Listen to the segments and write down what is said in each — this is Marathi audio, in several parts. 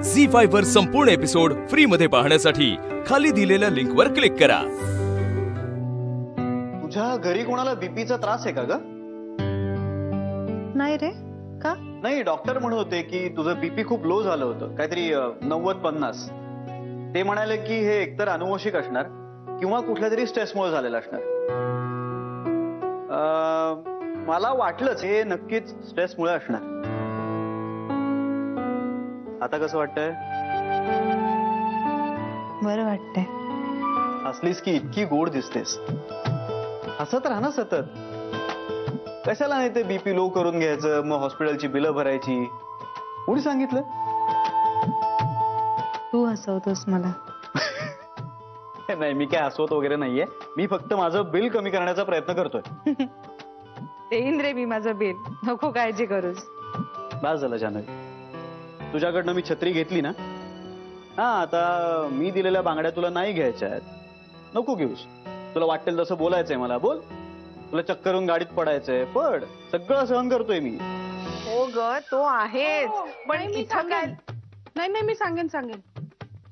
झी5 वर संपूर्ण एपिसोड फ्री मध्ये पाहण्यासाठी खाली दिलेल्या लिंक वर क्लिक करा। तुझ्या घरी कोणाला बीपीचा त्रास आहे का ग? नाही रे, का? नाही, डॉक्टर म्हणत होते की तुझं बीपी खूप लो झालं होतं, काहीतरी 90-50। ते म्हणाले की हे एकतर अनुवंशिक असणार किंवा कुठल्या तरी स्ट्रेसमुळे झालेलं असणार। मला वाटलंच हे नक्कीच स्ट्रेसमुळे असणार। आता कसं वाटतंय? बरं वाटतंय। हसलीस की इतकी गोड दिसतेस। हसत राहा ना सतत। कशाला नाही ते बीपी लो करून घ्यायचं, मग हॉस्पिटलची बिलं भरायची? कोणी सांगितलं? तू हसवतोस मला। नाही, मी काय हसवत वगैरे नाहीये, मी फक्त माझं बिल कमी करण्याचा प्रयत्न करतोय। देईन रे मी माझं बिल, नको काळजी करूस। बस झालं जानवी, तुझ्याकडनं मी छत्री घेतली ना। हा, आता मी दिलेल्या बांगड्या तुला नाही घ्यायच्या आहेत, नको घेऊस। तुला वाटेल तसं बोलायचंय मला, बोल। तुला चक्करून गाडीत पडायचंय, पड। सगळं सहन करतोय मी। हो ग, तो आहेच, पण इथं काय? नाही, मी सांगेन।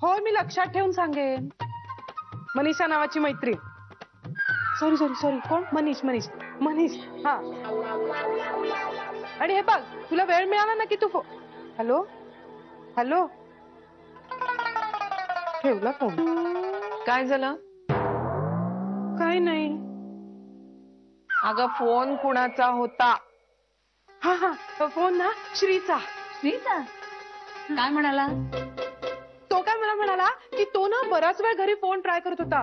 हो, मी लक्षात ठेवून सांगेन। मनीषा नावाची मैत्रीण, सॉरी कोण? मनीष हा। आणि हे बघ, तुला वेळ मिळाला ना की तू हॅलो ठेवला फोन। काय झालं? काय नाही अगं, फोन कुणाचा होता? हा, फोन ना श्रीचा। काय म्हणाला? तो काय मला म्हणाला की तो ना बराच वेळ घरी फोन ट्राय करत होता,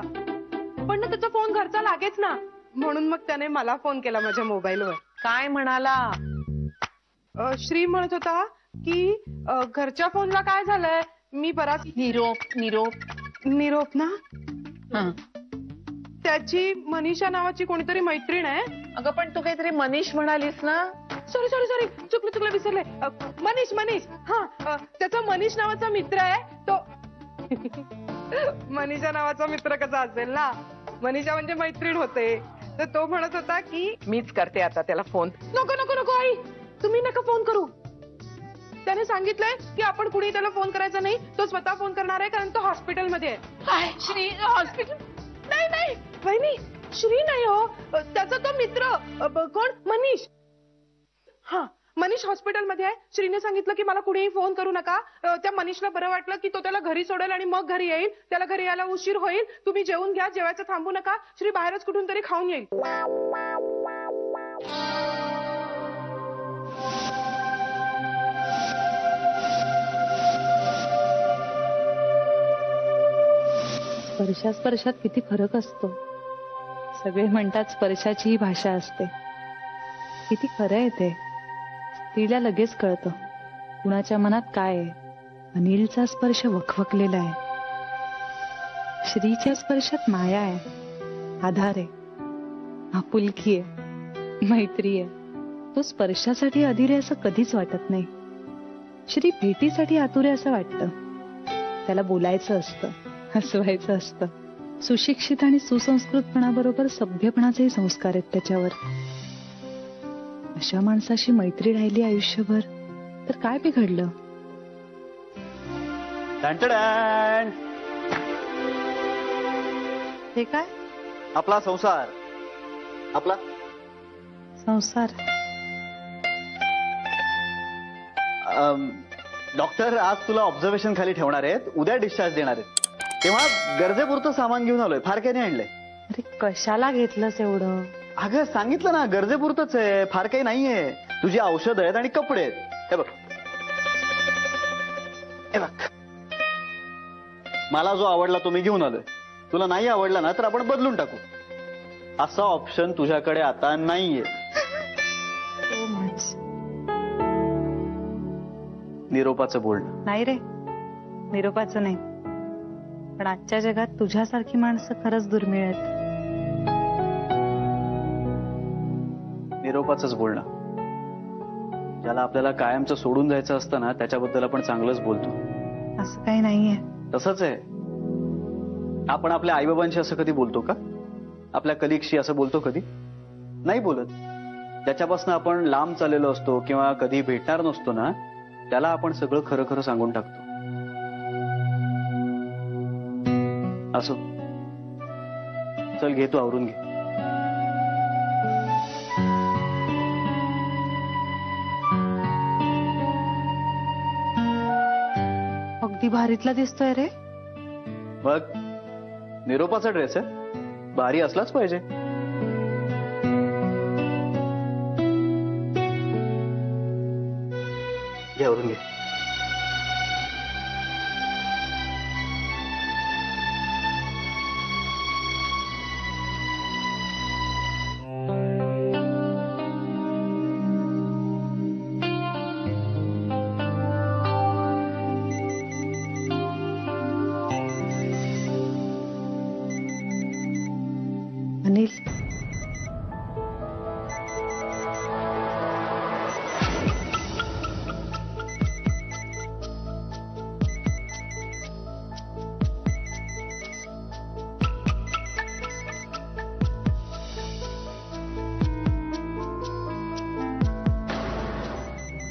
पण ना त्याचा फोन घरचा लागेच ना, म्हणून मग त्याने मला फोन केला माझ्या मोबाईलवर। काय म्हणाला? श्री म्हणत होता की घरच्या फोनला काय झालंय, मी बराच निरोप ना। त्याची मनीषा नावाची कोणीतरी मैत्रीण आहे। अगं, पण तू काहीतरी मनीष म्हणालीस ना? सॉरी चुकलं विसरले। मनीष हा, त्याचा मनीष नावाचा मित्र आहे तो। मनीषा नावाचा मित्र कसा असेल ना, मनीषा म्हणजे मैत्रीण होते, तर तो म्हणत होता की मीच करते आता त्याला फोन। नको आई, तुम्ही नका फोन करू। त्याने सांगितलंय की आपण कुणी त्याला फोन करायचा नाही, तो स्वतः फोन करणार आहे, कारण तो हॉस्पिटलमध्ये आहे। काय? श्री हॉस्पिटल? नाही वहिनी, श्री नाही हो, त्याचा तो मित्र। कोण? मनीष। हा, मनीष हॉस्पिटलमध्ये आहे। श्रीने सांगितलं की मला कुणीही फोन करू नका। त्या मनीषला बरं वाटलं की तो त्याला घरी सोडेल आणि मग घरी येईल। त्याला घरी यायला उशीर होईल, तुम्ही जेवून घ्या, जेवायचं थांबू नका। श्री बाहेरच कुठून तरी खाऊन येईल। स्पर्शात किती फरक असतो। सगळे म्हणतात स्पर्शाची ही भाषा असते, किती खरं आहे ते। स्त्रीला लगेच कळतं कुणाच्या मनात काय आहे। अनिलचा स्पर्श वखवकलेला आहे, श्रीच्या स्पर्शात माया आहे, आधार आहे, आपुलकी आहे, मैत्री आहे। तो स्पर्शासाठी अधीर आहे असं कधीच वाटत नाही। श्री भेटीसाठी आतुर आहे असं वाटतं। त्याला बोलायचं असतं, हसवायचं असतं। सुशिक्षित आणि सुसंस्कृतपणाबरोबर सभ्यपणाचे संस्कार आहेत त्याच्यावर। अशा माणसाशी मैत्री राहिली आयुष्यभर तर काय बिघडलं? हे काय? आपला संसार, आपला संसार। डॉक्टर आज तुला ऑब्झर्वेशन खाली ठेवणार आहेत, उद्या डिस्चार्ज देणार आहेत, तेव्हा गरजेपुरतं सामान घेऊन आलोय, फार काही नाही आणलंय। अरे कशाला घेतलंस एवढं? अगं सांगितलं ना, गरजेपुरतच आहे, फार काही नाहीये। तुझी औषधं आहेत आणि कपडे आहेत। हे बघ, मला जो आवडला तो मी घेऊन आलोय। तुला नाही आवडला ना तर आपण बदलून टाकू, असा ऑप्शन तुझ्याकडे आता नाहीये। निरोपाचं बोलणं नाही रे, निरोपाचं नाही, पण आजच्या जगात तुझ्यासारखी माणसं खरंच दुर्मिळ आहेत। निरोपाचंच बोलणं, ज्याला आपल्याला कायमचं सोडून जायचं असतं ना, त्याच्याबद्दल आपण चांगलंच बोलतो। असं काही नाहीये। तसंच आहे। आपण आपल्या आईबाबांशी असं कधी बोलतो का? आपल्या कलिगशी असं बोलतो कधी? नाही बोलत। ज्याच्यापासून आपण लांब चाललेलो असतो किंवा कधी भेटणार नसतो ना, त्याला आपण सगळं खरं खरं सांगून टाकतो। असो, चल घे तू आवरून घे. अगदी भारीतला दिसतोय रे. बघ, निरोपाचा ड्रेस आहे, भारी असलाच पाहिजे. घे आवरून घे. अनिल,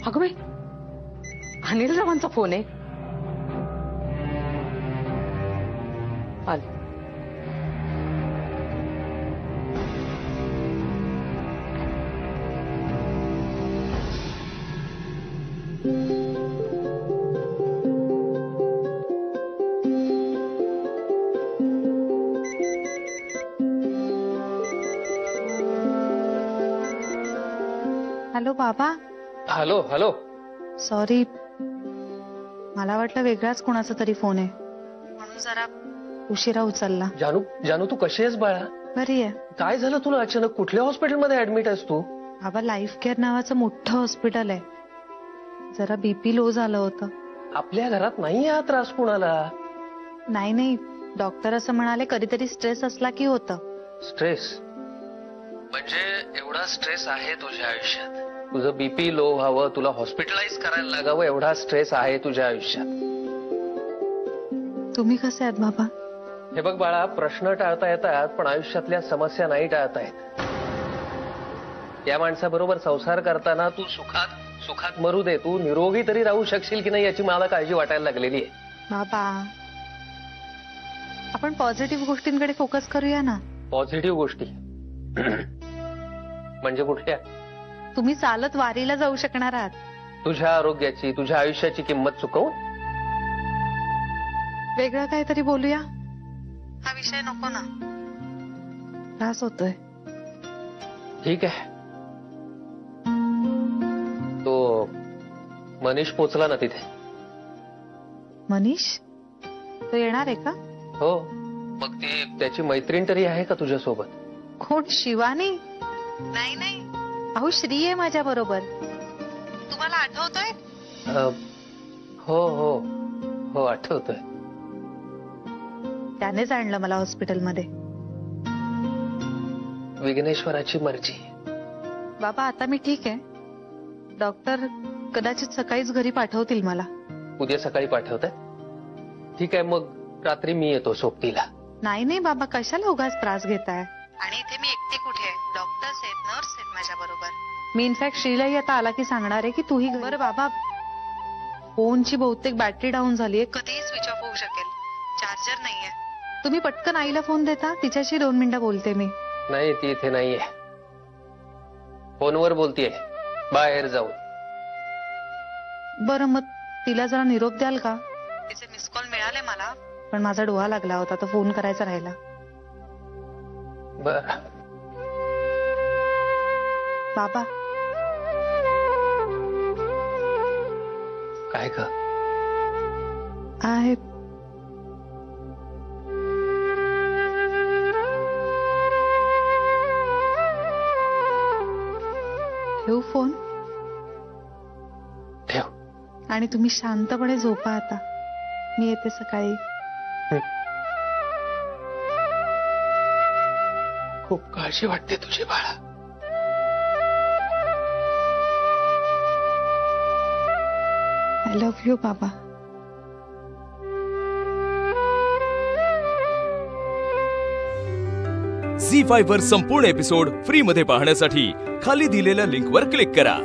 अगं बाई, अनिल रावांचा फोन आहे. आले. हॅलो बाबा. Hello hello. सॉरी, मला वाटलं वेगळाच कोणाचा तरी फोन आहे म्हणून जरा उशिरा उचलला. जानू जानू तू कशी आहेस बाळा? बरी आहे. काय झालं तुला अचानक? कुठल्या हॉस्पिटलमध्ये ऍडमिट आहेस तू? बाबा, लाईफ केअर नावाचं मोठं हॉस्पिटल आहे. जरा बीपी लो झालं होतं. आपल्या घरात नाही हा त्रास कुणाला. नाही, डॉक्टर असं म्हणाले कधीतरी स्ट्रेस असला की होतं. स्ट्रेस म्हणजे एवढा स्ट्रेस आहे तुझ्या आयुष्यात? तुझं बीपी लो व्हावं, तुला हॉस्पिटलाइज करायला लागावं, एवढा स्ट्रेस आहे तुझ्या आयुष्यात? तुम्ही कसे आहात बाबा? हे बघ बाळा, प्रश्न टाळता येतात पण आयुष्यातल्या समस्या नाही टाळता येत. या माणसाबरोबर संसार करताना तू सुखात मरू दे, तू निरोगी तरी राहू शकशील की नाही याची मला काळजी वाटायला लागलेली आहे. बाबा, आपण पॉझिटिव्ह गोष्टींकडे फोकस करूया ना. पॉझिटिव्ह गोष्टी म्हणजे कुठल्या? तुम्ही चालत वारीला जाऊ शकणार आहात. तुझ्या आरोग्याची, तुझ्या आयुष्याची किंमत चुकवून वेगळं काहीतरी बोलूया. हा विषय नको ना, त्रास होतोय. ठीक आहे. तो मनीष पोचला ना तिथे? मनीष तो येणार आहे का? हो. मग ती त्याची मैत्रीण तरी आहे का तुझ्या सोबत? कोण, शिवानी? नाही, अहो श्री आहे माझ्या बरोबर. तुम्हाला आठवतोय? हो हो हो, आठवतोय. त्यानेच आणलं मला हॉस्पिटलमध्ये. विघ्नेश्वराची मर्जी. बाबा, आता मी ठीक आहे. डॉक्टर कदाचित सकाळीच घरी पाठवतील मला. उद्या सकाळी पाठवताय? ठीक आहे, मग रात्री मी येतो सोबतीला. नाही बाबा, कशाला उगाच त्रास घेताय? आणि इथे मी एकटी कुठे आहे? डॉक्टर्स आहेत, नर्स आहेत माझ्या बरोबर. मी इनफॅक्ट श्रीलाही आता आला की सांगणार आहे की तूही. बरं बाबा, फोनची बहुतेक बॅटरी डाऊन झालीये, कधीही स्विच ऑफ होऊ शकेल. चार्जर नाहीये. तुम्ही पटकन आईला फोन देता? तिच्याशी 2 मिनिटं बोलते मी. नाही, ती इथे नाहीये, फोनवर बोलतीये बाहेर जाऊन. बरं, मग तिला जरा निरोप द्याल का? तिचे मिस कॉल मिळाले मला, पण माझा डोळा लागला होता तर फोन करायचा राहिला. बर. बाबा, काय ग? आहे. ठेवू फोन? ठेव. आणि तुम्ही शांतपणे झोपा आता. मी येते सकाळी. खूप काळजी वाटते तुझी बाळा. आय लव्ह यू बाबा. झी5 वर संपूर्ण एपिसोड फ्री मध्ये पाहण्यासाठी खाली दिलेल्या लिंकवर क्लिक करा.